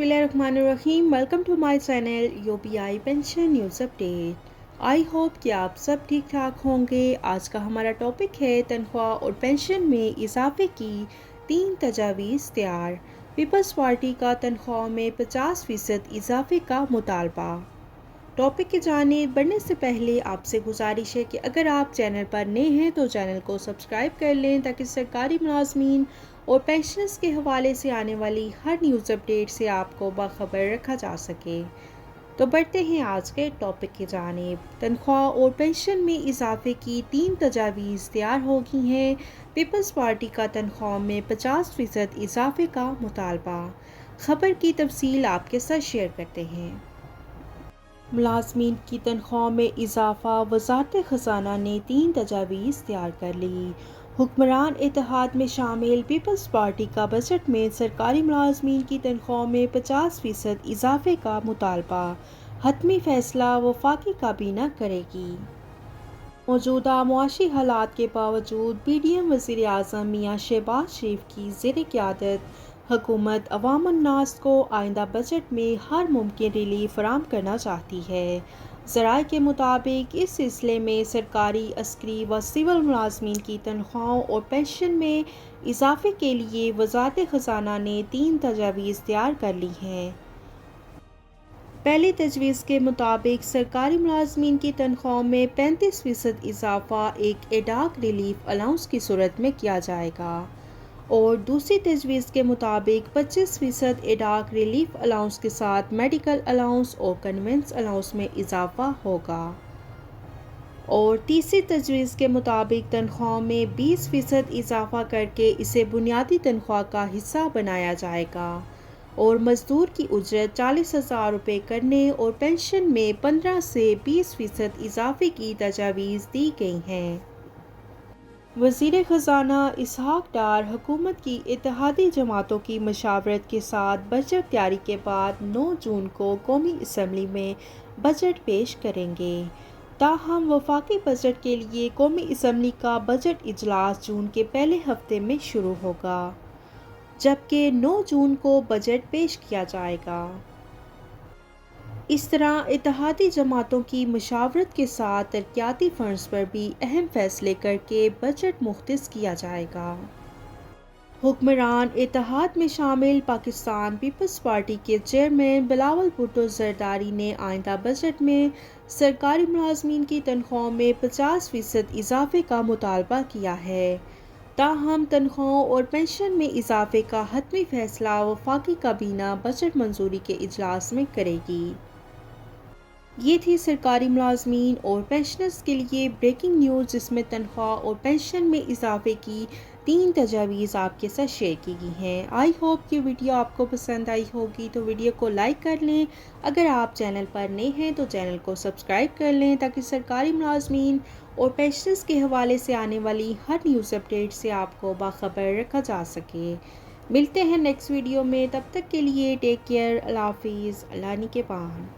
बिस्मिल्लाहिर्रहमानिर्रहीम। Welcome to my channel UPI pension news update. I hope कि आप सब ठीक ठाक होंगे। आज का हमारा टॉपिक है तनख्वाह और पेंशन में इजाफे की 3 तजावीज़ तैयार। पीपल्स पार्टी का तनख्वाह में 50% इजाफे का मुतालबा। टॉपिक की जानिब बढ़ने से पहले आपसे गुजारिश है कि अगर आप चैनल पर नए हैं तो चैनल को सब्सक्राइब कर लें ताकि सरकारी मुलाजमीन और पेंशनर्स के हवाले से आने वाली हर न्यूज़ अपडेट से आपको बाखबर रखा जा सके। तो बढ़ते हैं आज के टॉपिक की जानिब। तनख्वाह और पेंशन में इजाफे की 3 तजावीज़ तैयार हो गई हैं। पीपल्स पार्टी का तनख्वाह में 50% इजाफे का मुतालबा। खबर की तफसील आपके साथ शेयर करते हैं। मुलाजमीन की तनख्वाह में इजाफा। वज़ारत ख़ज़ाना ने 3 तजावीज़ तैयार कर ली। हुक्मरान इत्तेहाद में शामिल पीपल्स पार्टी का बजट में सरकारी मुलाजमीन की तनख्वाह में 50% इजाफे का मुतालबा। हतमी फ़ैसला वफाकी काबीना करेगी। मौजूदा मुआशी हालात के बावजूद पीडीएम वज़ीर आज़म मियां शहबाज शरीफ की ज़ेर क़यादत हुकूमत अवाम उन्नास को आइंदा बजट में हर मुमकिन रिलीफ फराहम करना चाहती है। ज़राए के मुताबिक इस सिलसिले में सरकारी, अस्करी व सिविल मुलाजमीन की तनख्वाहों और पेंशन में इजाफे के लिए वज़ारत ख़ज़ाना ने 3 तजावीज़ तैयार कर ली हैं। पहली तजवीज़ के मुताबिक सरकारी मुलाजमीन की तनख्वाह में 35% इजाफा एक एडाक रिलीफ अलाउंस की सूरत में किया जाएगा और दूसरी तजवीज़ के मुताबिक 25% एडाक रिलीफ अलाउंस के साथ मेडिकल अलाउंस और कन्वेंस अलाउंस में इजाफा होगा और तीसरी तजवीज़ के मुताबिक तनख्वाह में 20% इजाफा करके इसे बुनियादी तनख्वाह का हिस्सा बनाया जाएगा और मज़दूर की उजरत 40,000 रुपये करने और पेंशन में 15 से 20% इजाफे की तजावीज़ दी गई हैं। वज़ीर ख़ज़ाना इसहाक डार हुकूमत की इत्तेहादी जमातों की मशावरत के साथ बजट तैयारी के बाद 9 जून को कौमी असम्बली में बजट पेश करेंगे। ताहम वफाकी बजट के लिए कौमी असम्बली का बजट इजलास जून के पहले हफ्ते में शुरू होगा, जबकि 9 जून को बजट पेश किया जाएगा। इस तरह इत्तेहादी जमातों की मशावरत के साथ तरक्याती फंड्स पर भी अहम फैसले करके बजट मुख्तस किया जाएगा। हुक्मरान इत्तेहाद में शामिल पाकिस्तान पीपल्स पार्टी के चेयरमैन बिलावल भुट्टो ज़रदारी ने आइंदा बजट में सरकारी मुलाजमीन की तनख्वाह में 50% इजाफे का मुतालबा किया है। ताहम तनख्वाहों और पेंशन में इजाफे का हतमी फ़ैसला वफाकी काबीना बजट मंजूरी के इजलास में करेगी। ये थी सरकारी मुलाजमीन और पेंशनर्स के लिए ब्रेकिंग न्यूज़, जिसमें तनख्वाह और पेंशन में इजाफे की 3 तजावीज़ आपके साथ शेयर की गई हैं। आई होप कि वीडियो आपको पसंद आई होगी, तो वीडियो को लाइक कर लें। अगर आप चैनल पर नए हैं तो चैनल को सब्सक्राइब कर लें ताकि सरकारी मुलाजमीन और पेंशनर्स के हवाले से आने वाली हर न्यूज़ अपडेट से आपको बाखबर रखा जा सके। मिलते हैं नेक्स्ट वीडियो में, तब तक के लिए टेक केयर। अल्लाह हाफिज़। अल्लाह निगहबान।